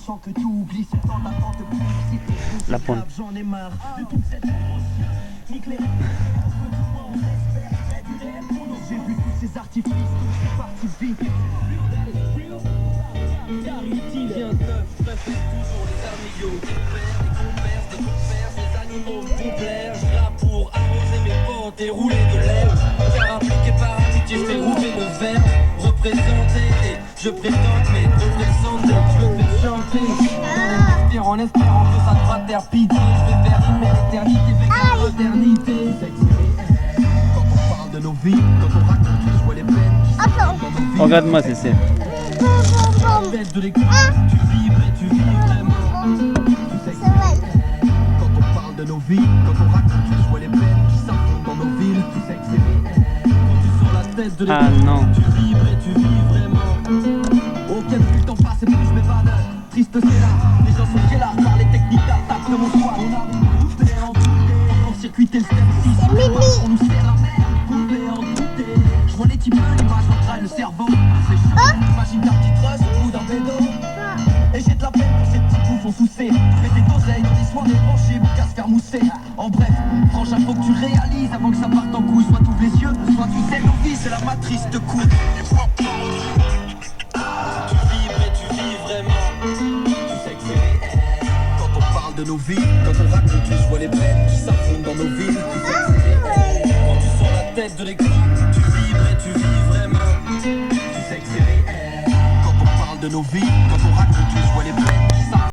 sachant que tout oublie ce temps d'attente publicité. La pointe. J'en ai marre de toute cette émotion. Nique les j'ai vu tous ces artifices, tous partis vite. Car il vient neuf, préfère toujours les armillots. Des compères, des animaux vont plaire. Je rappe pour arroser mes potes et rouler de l'herbe. Car appliqué par amitié, je fais rouler le verbe. Représenter, je prétends, mais représenter, je fais chanter. En espérant que ça te va faire pitié. Je vais faire rimer l'éternité avec la modernité. Quand on parle de nos vies, quand on raconte les joies, les peines. Regarde-moi, c'est ça. Bête de l'écran, tu vibres et tu vis vraiment. Tu sais que quand on parle de nos vies, quand on raconte les joies, les peines qui s'affrontent dans nos villes, tu sais que c'est réel. Quand tu es sur la tête de l'écran, tu vibres et tu vis vraiment. Auquel plus le temps passe et plus je m'évade. Triste c'est là, les gens sont là par les techniques d'attaque de mon soir. On a coupé en douté, on circuité le step 6. On nous serre la mer, coupé en douté. Je vois les types de l'image entre le cerveau. C'est chaud, imagine ta petite rush au bout d'un bédo. Et j'ai de la peine pour ces petits bouffons soucés. Fais des doseilles dans des soirées branchées pour qu'à se faire mousser. En bref, franchement faut que tu réalises avant que ça parte en couille. Soit t'ouvres les yeux, soit tu sais nos vies, c'est la matrice de coups.